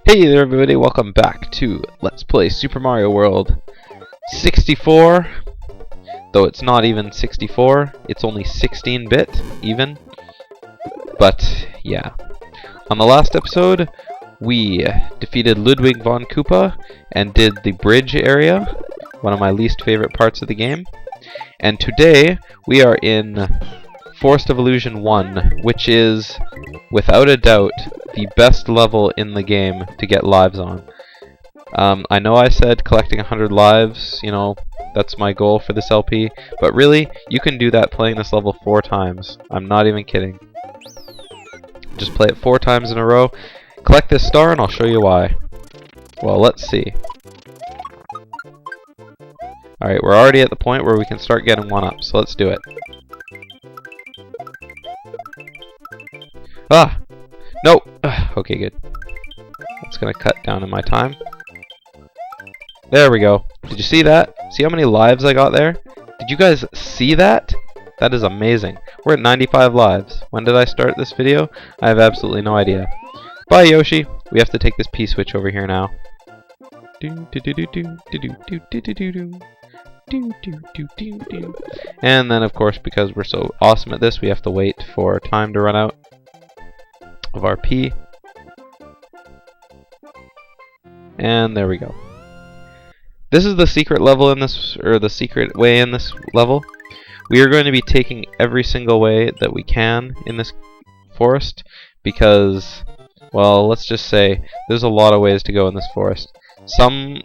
Hey there everybody, welcome back to Let's Play Super Mario World 64. Though it's not even 64, it's only 16-bit even. But yeah. On the last episode, we defeated Ludwig von Koopa and did the bridge area, one of my least favorite parts of the game. And today, we are in Forest of Illusion 1, which is, without a doubt, the best level in the game to get lives on. I know I said collecting 100 lives, you know, that's my goal for this LP, but really, you can do that playing this level 4 times. I'm not even kidding. Just play it 4 times in a row, collect this star, and I'll show you why. Well, let's see. Alright, we're already at the point where we can start getting one up, so let's do it. Ah! No! Okay, good. It's gonna cut down in my time. There we go. Did you see that? See how many lives I got there? Did you guys see that? That is amazing. We're at 95 lives. When did I start this video? I have absolutely no idea. Bye, Yoshi! We have to take this P-switch over here now. And then, of course, because we're so awesome at this, we have to wait for time to run out of our P. And there we go. This is the secret level in this, or the secret way in this level. We are going to be taking every single way that we can in this forest because, well, let's just say there's a lot of ways to go in this forest. Some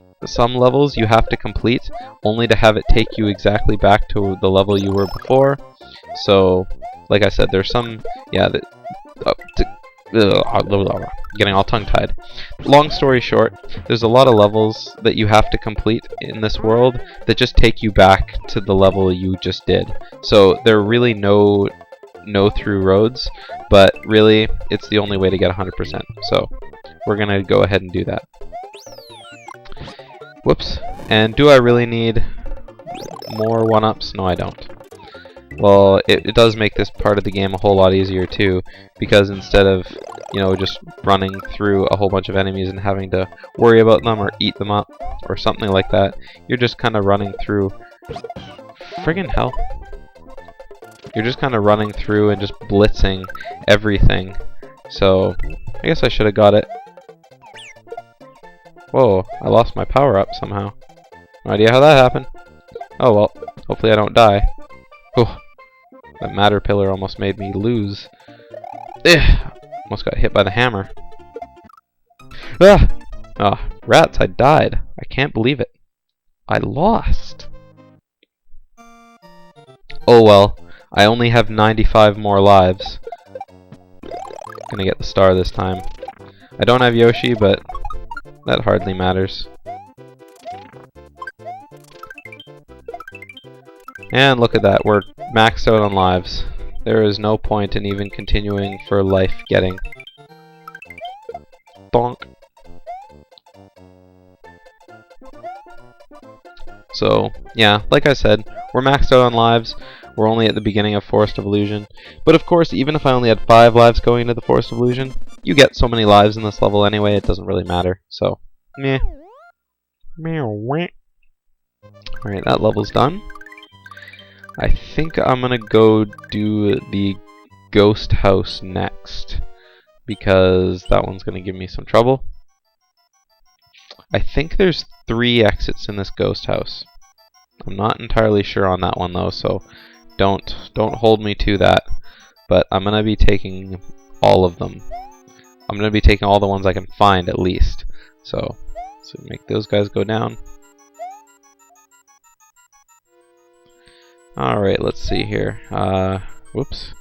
levels you have to complete only to have it take you exactly back to the level you were before. So, like I said, there's some, yeah, getting all tongue-tied. Long story short, there's a lot of levels that you have to complete in this world that just take you back to the level you just did. So there are really no through roads, but really it's the only way to get 100%. So we're gonna go ahead and do that. Whoops. And do I really need more 1-ups? No, I don't. Well, it does make this part of the game a whole lot easier too, because instead of, you know, just running through a whole bunch of enemies and having to worry about them or eat them up or something like that, you're just kind of running through. Friggin' hell. You're just kind of running through and just blitzing everything. So, I guess I should have got it. Whoa, I lost my power up somehow. No idea how that happened. Oh well, hopefully I don't die. Oh, that matter pillar almost made me lose. Ugh, almost got hit by the hammer. Ah! Oh, rats, I died. I can't believe it. I lost. Oh well, I only have 95 more lives. Gonna get the star this time. I don't have Yoshi, but that hardly matters. And look at that, we're maxed out on lives. There is no point in even continuing for life getting. Bonk. So, yeah, like I said, we're maxed out on lives. We're only at the beginning of Forest of Illusion. But of course, even if I only had 5 lives going into the Forest of Illusion, you get so many lives in this level anyway, it doesn't really matter. So, meh. Alright, that level's done. I think I'm gonna go do the ghost house next, because that one's gonna give me some trouble. I think there's 3 exits in this ghost house. I'm not entirely sure on that one though, so don't hold me to that. But I'm gonna be taking all of them. I'm gonna be taking all the ones I can find at least. So make those guys go down. Alright, let's see here. Whoops.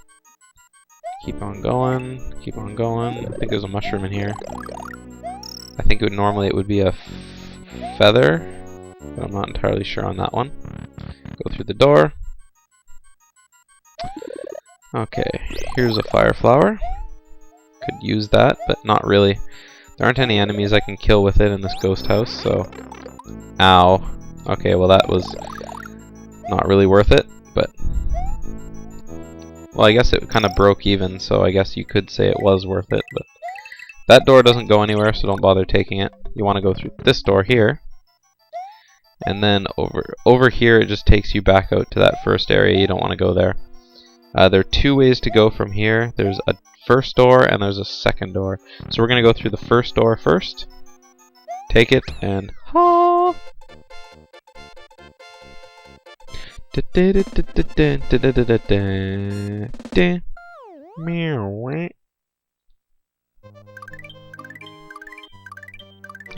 Keep on going, keep on going. I think there's a mushroom in here. I think normally it would be a feather, but I'm not entirely sure on that one. Go through the door. Okay, here's a fire flower. Could use that, but not really. There aren't any enemies I can kill with it in this ghost house, so... Ow. Okay, well that was not really worth it, but... Well, I guess it kind of broke even, so I guess you could say it was worth it, but That door doesn't go anywhere, so don't bother taking it. You want to go through this door here. And then over here, it just takes you back out to that first area. You don't want to go there. There are two ways to go from here. There's a first door and there's a second door. So we're going to go through the first door first. Take it and... ha!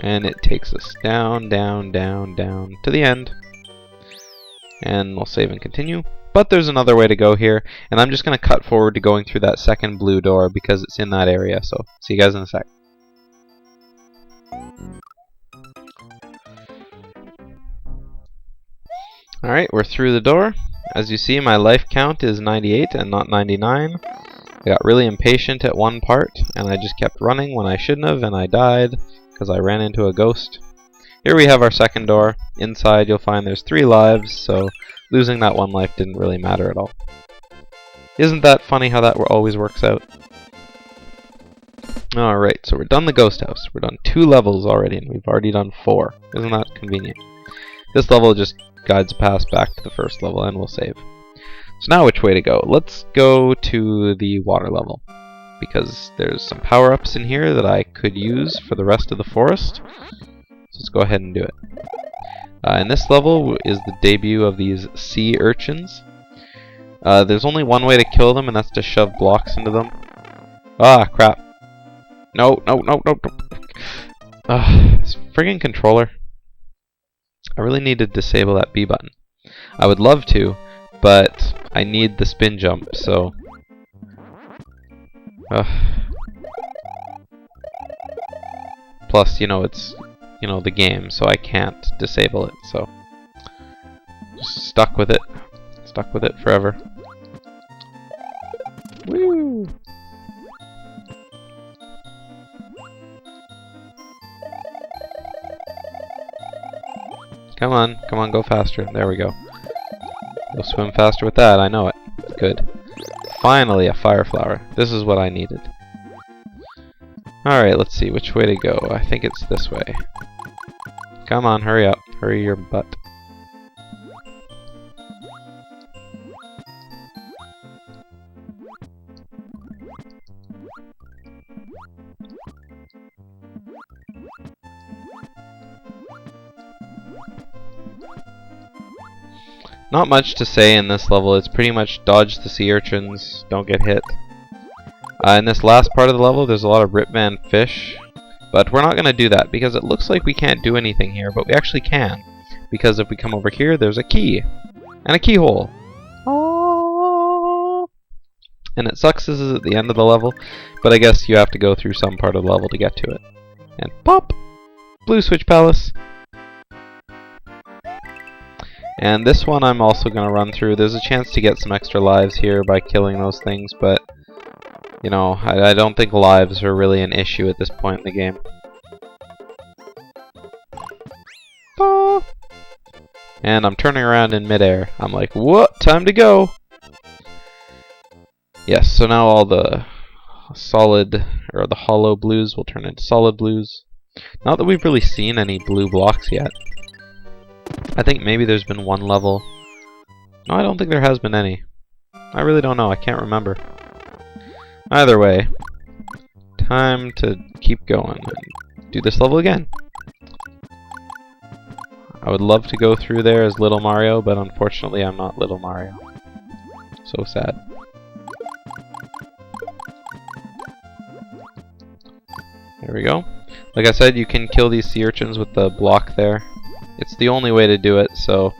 And it takes us down, down, down, down to the end. And we'll save and continue. But there's another way to go here, and I'm just going to cut forward to going through that second blue door because it's in that area. So, see you guys in a sec. Alright, we're through the door. As you see, my life count is 98 and not 99. I got really impatient at one part, and I just kept running when I shouldn't have, and I died because I ran into a ghost. Here we have our second door. Inside you'll find there's 3 lives, so losing that 1 life didn't really matter at all. Isn't that funny how that always works out? Alright, so we're done the ghost house. We're done 2 levels already, and we've already done 4. Isn't that convenient? This level just guides a path back to the first level, and we'll save. So now which way to go? Let's go to the water level, because there's some power-ups in here that I could use for the rest of the forest. So let's go ahead and do it. And this level is the debut of these sea urchins. There's only one way to kill them, and that's to shove blocks into them. Ah, crap. No. This friggin' controller. I really need to disable that B button. I would love to, but I need the spin jump, so... Plus, it's, the game, so I can't disable it, so... Just stuck with it. Stuck with it forever. Woo! Come on, go faster. There we go. You'll swim faster with that, I know it. Good. Finally, a fire flower. This is what I needed. Alright, let's see, which way to go? I think it's this way. Come on, hurry up. Hurry your butt. Not much to say in this level. It's pretty much dodge the sea urchins, don't get hit. In this last part of the level, there's a lot of Ripman fish, but we're not going to do that because it looks like we can't do anything here, but we actually can. Because if we come over here, there's a key and a keyhole. Oh! And it sucks this is at the end of the level, but I guess you have to go through some part of the level to get to it. And pop! Blue Switch Palace. And this one I'm also going to run through. There's a chance to get some extra lives here by killing those things, but, I don't think lives are really an issue at this point in the game. Oh. And I'm turning around in midair. I'm like, what? Time to go! Yes, so now all the solid, or the hollow blues will turn into solid blues. Not that we've really seen any blue blocks yet. I think maybe there's been one level. No, I don't think there has been any. I really don't know. I can't remember. Either way, time to keep going and do this level again. I would love to go through there as Little Mario, but unfortunately I'm not Little Mario. So sad. There we go. Like I said, you can kill these sea urchins with the block there. It's the only way to do it, so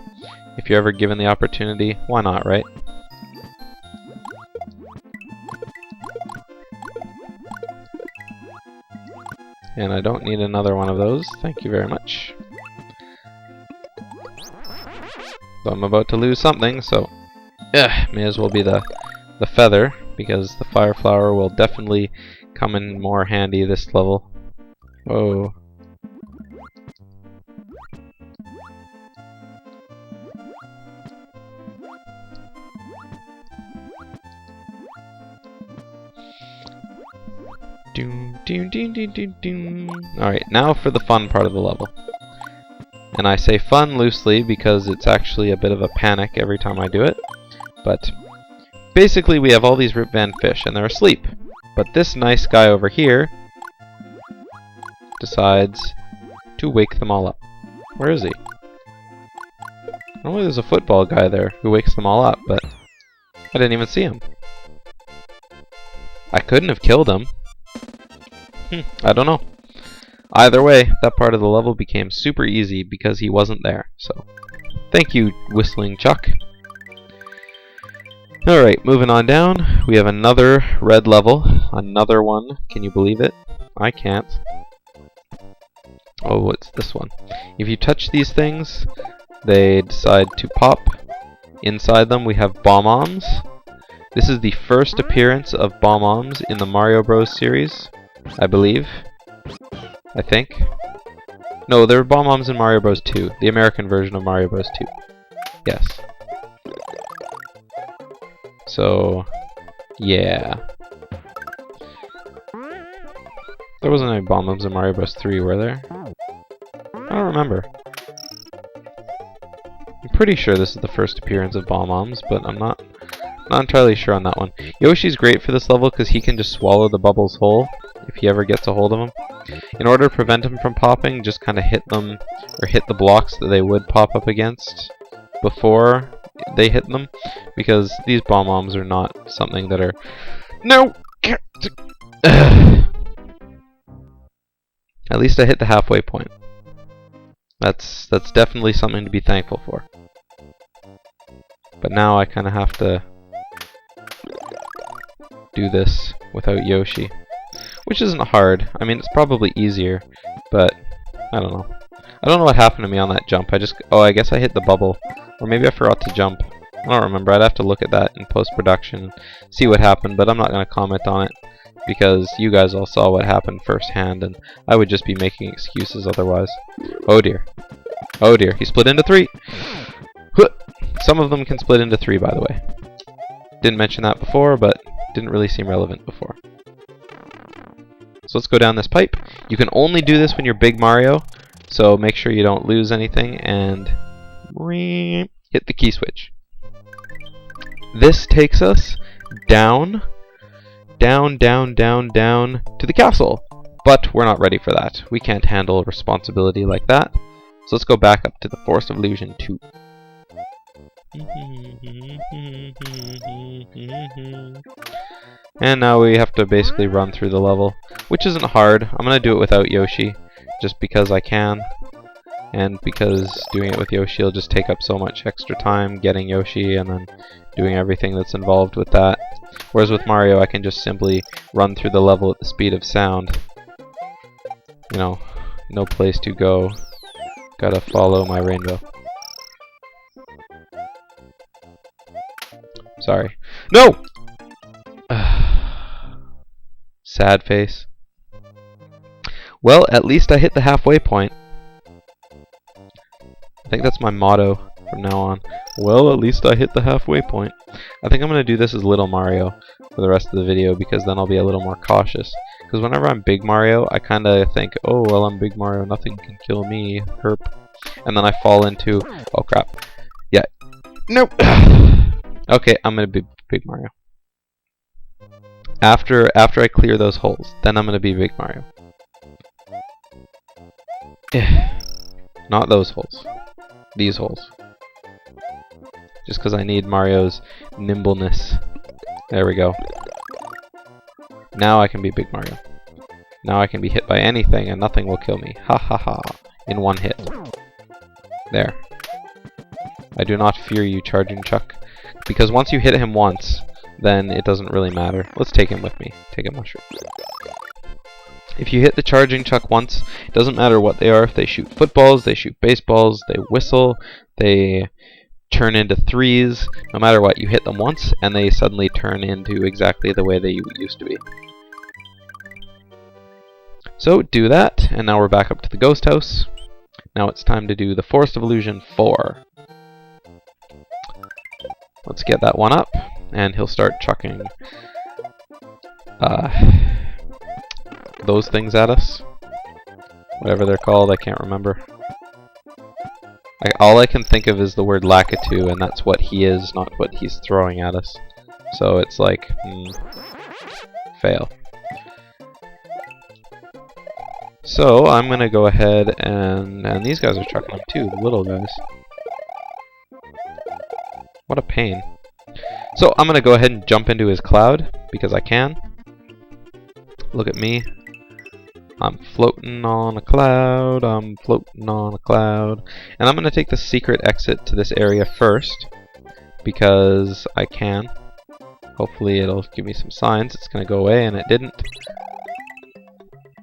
if you're ever given the opportunity, why not, right? And I don't need another one of those. Thank you very much. So I'm about to lose something, so may as well be the feather, because the fire flower will definitely come in more handy this level. Whoa. Alright, now for the fun part of the level. And I say fun loosely because it's actually a bit of a panic every time I do it. But basically we have all these Rip Van fish and they're asleep. But this nice guy over here decides to wake them all up. Where is he? Normally there's a football guy there who wakes them all up, but I didn't even see him. I couldn't have killed him. I don't know. Either way, that part of the level became super easy because he wasn't there. So, thank you, Whistling Chuck. Alright, moving on down. We have another red level. Another one. Can you believe it? I can't. Oh, what's this one? If you touch these things, they decide to pop. Inside them we have Bomb-Oms. This is the first appearance of Bomb-Oms in the Mario Bros. Series, I believe. I think. No, there were Bomb-Oms in Mario Bros. 2, the American version of Mario Bros. 2. Yes. So, yeah. There wasn't any Bomb-Oms in Mario Bros. 3, were there? I don't remember. I'm pretty sure this is the first appearance of Bomb-Oms, but I'm not entirely sure on that one. Yoshi's great for this level because he can just swallow the bubbles whole if he ever gets a hold of them. In order to prevent them from popping, just kind of hit them, or hit the blocks that they would pop up against before they hit them, because these Bomb-Oms are not something that are... No! At least I hit the halfway point. That's definitely something to be thankful for. But now I kind of have to do this without Yoshi. Which isn't hard. I mean, it's probably easier, but I don't know. I don't know what happened to me on that jump. Oh, I guess I hit the bubble. Or maybe I forgot to jump. I don't remember. I'd have to look at that in post-production and see what happened, but I'm not going to comment on it because you guys all saw what happened firsthand, and I would just be making excuses otherwise. Oh dear. Oh dear. He split into 3. Some of them can split into 3, by the way. Didn't mention that before, but didn't really seem relevant before. So let's go down this pipe. You can only do this when you're Big Mario, so make sure you don't lose anything, and hit the key switch. This takes us down to the castle. But we're not ready for that. We can't handle responsibility like that. So let's go back up to the Forest of Illusion 2. And now we have to basically run through the level, which isn't hard. I'm going to do it without Yoshi, just because I can. And because doing it with Yoshi will just take up so much extra time getting Yoshi and then doing everything that's involved with that. Whereas with Mario, I can just simply run through the level at the speed of sound. You know, no place to go. Gotta follow my rainbow. Sorry. No! Sad face. Well, at least I hit the halfway point. I think that's my motto from now on. Well, at least I hit the halfway point. I think I'm going to do this as Little Mario for the rest of the video, because then I'll be a little more cautious. Because whenever I'm Big Mario, I kind of think, oh, well, I'm Big Mario, nothing can kill me, herp. And then I fall into, oh crap. Yeah. Nope. Okay, I'm going to be Big Mario. After I clear those holes, then I'm going to be Big Mario. Not those holes. These holes. Just because I need Mario's nimbleness. There we go. Now I can be Big Mario. Now I can be hit by anything and nothing will kill me. Ha ha ha. In one hit. There. I do not fear you, Charging Chuck. Because once you hit him once, then it doesn't really matter. Let's take him with me. Take a mushroom. If you hit the Charging Chuck once, it doesn't matter what they are. If they shoot footballs, they shoot baseballs, they whistle, they turn into 3s. No matter what, you hit them once, and they suddenly turn into exactly the way they used to be. So, do that, and now we're back up to the ghost house. Now it's time to do the Forest of Illusion 4. Let's get that one up, and he'll start chucking those things at us. Whatever they're called, I can't remember. All I can think of is the word Lakitu, and that's what he is, not what he's throwing at us. So it's like, fail. So I'm gonna go ahead and these guys are chucking them too, the little guys. What a pain. So I'm gonna go ahead and jump into his cloud because I can. Look at me. I'm floating on a cloud, I'm floating on a cloud. And I'm going to take the secret exit to this area first, because I can. Hopefully it'll give me some signs. It's going to go away, and it didn't.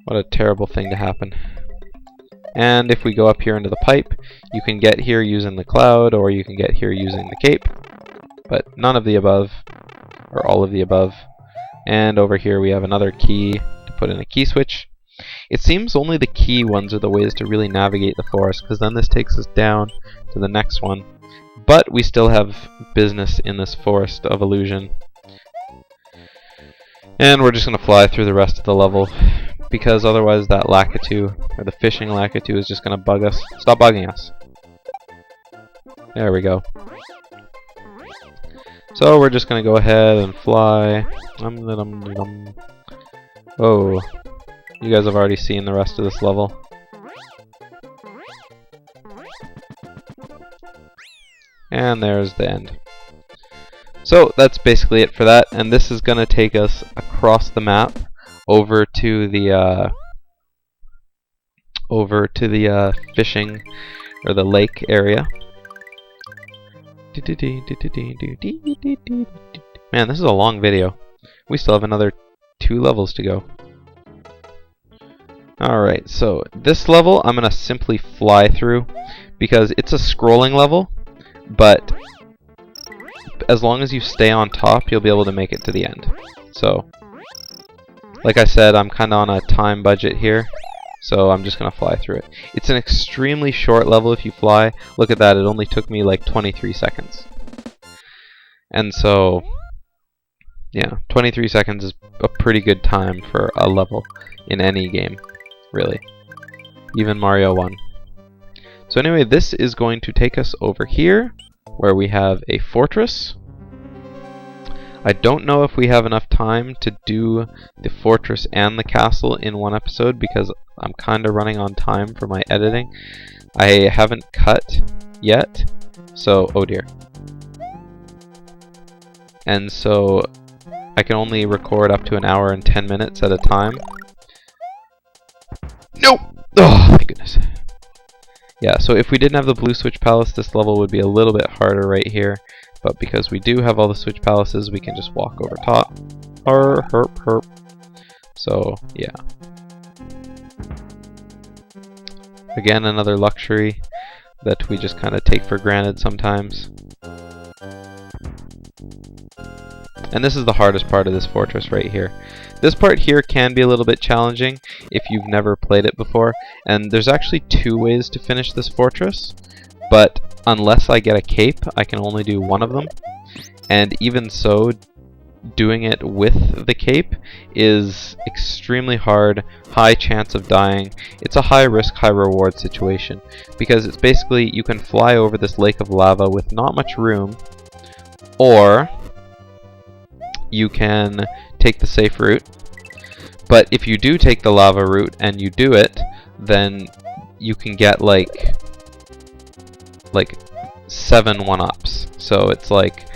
What a terrible thing to happen. And if we go up here into the pipe, you can get here using the cloud, or you can get here using the cape. But none of the above, or all of the above. And over here we have another key to put in a key switch. It seems only the key ones are the ways to really navigate the forest, because then this takes us down to the next one. But we still have business in this forest of illusion. And we're just going to fly through the rest of the level, because otherwise that Lakitu, or the fishing Lakitu, is just going to bug us. Stop bugging us. There we go. So we're just going to go ahead and fly. Oh. You guys have already seen the rest of this level. And there's the end. So that's basically it for that, and this is going to take us across the map over to the fishing or the lake area. Man, this is a long video. We still have another 2 levels to go. Alright, so this level I'm going to simply fly through because it's a scrolling level, but as long as you stay on top, you'll be able to make it to the end. So, like I said, I'm kind of on a time budget here, so I'm just going to fly through it. It's an extremely short level if you fly. Look at that, it only took me like 23 seconds. And so, yeah, 23 seconds is a pretty good time for a level in any game, really. Even Mario 1. So anyway, this is going to take us over here, where we have a fortress. I don't know if we have enough time to do the fortress and the castle in one episode, because I'm kind of running on time for my editing. I haven't cut yet, so, oh dear. And so, I can only record up to an hour and 10 minutes at a time. Nope! Oh, thank goodness. Yeah, so if we didn't have the Blue Switch Palace, this level would be a little bit harder right here. But because we do have all the Switch Palaces, we can just walk over top. Herp, herp. So, yeah. Again, another luxury that we just kind of take for granted sometimes. And this is the hardest part of this fortress right here. This part here can be a little bit challenging if you've never played it before. And there's actually 2 ways to finish this fortress. But unless I get a cape, I can only do one of them. And even so, doing it with the cape is extremely hard, high chance of dying. It's a high risk, high reward situation. Because it's basically, you can fly over this lake of lava with not much room, or you can take the safe route. But if you do take the lava route and you do it, then you can get like 7 1-ups. So it's like,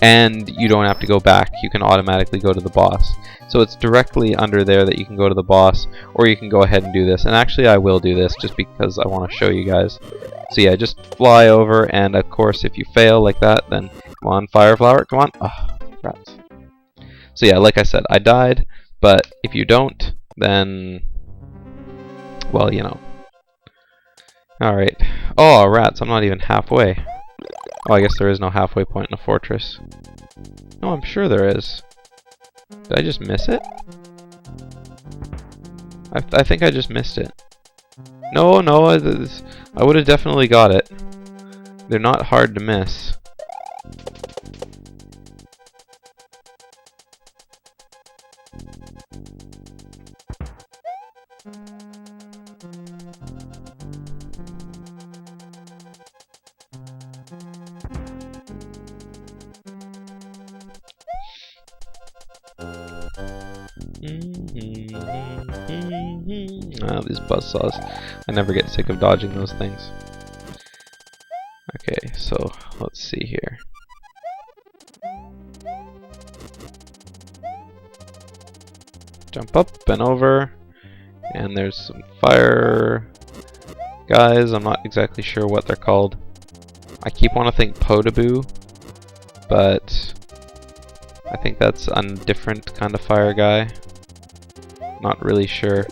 and you don't have to go back, you can automatically go to the boss. So it's directly under there that you can go to the boss, or you can go ahead and do this. And actually I will do this just because I want to show you guys. So yeah, just fly over, and of course if you fail like that, then come on, Fire Flower, come on. Oh, rats. So yeah, like I said, I died, but if you don't, then, well, you know. Alright. Oh, rats, I'm not even halfway. Oh, I guess there is no halfway point in a fortress. No, I'm sure there is. Did I just miss it? I think I just missed it. No, I would have definitely got it. They're not hard to miss. Ah, these buzzsaws. I never get sick of dodging those things. Okay, so let's see here. Jump up and over, and there's some fire guys. I'm not exactly sure what they're called. I keep wanting to think Podoboo, but I think that's a different kind of fire guy. Not really sure.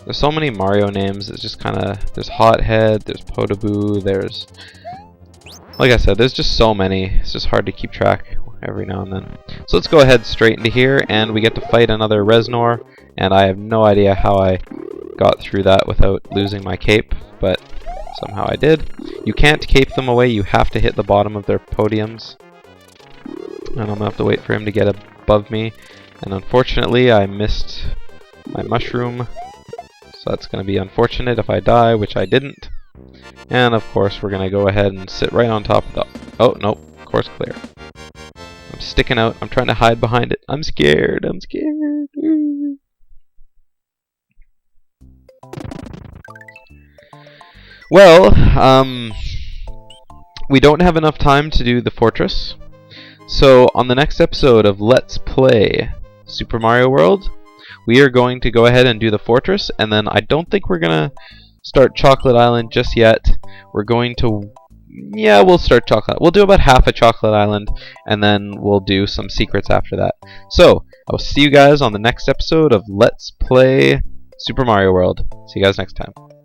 There's so many Mario names, it's just kind of... There's Hothead, there's Podoboo, there's... Like I said, there's just so many. It's just hard to keep track every now and then. So let's go ahead straight into here, and we get to fight another Reznor, and I have no idea how I got through that without losing my cape, but somehow I did. You can't cape them away, you have to hit the bottom of their podiums. And I'm gonna have to wait for him to get above me. And unfortunately, I missed my mushroom. So that's gonna be unfortunate if I die, which I didn't. And of course, we're gonna go ahead and sit right on top of the... Oh, nope. Course clear. I'm sticking out. I'm trying to hide behind it. I'm scared. I'm scared. Well, we don't have enough time to do the fortress. So on the next episode of Let's Play Super Mario World, we are going to go ahead and do the fortress, and then I don't think we're going to start Chocolate Island just yet. We're going to... Yeah, we'll start Chocolate. We'll do about half a Chocolate Island, and then we'll do some secrets after that. So, I will see you guys on the next episode of Let's Play Super Mario World. See you guys next time.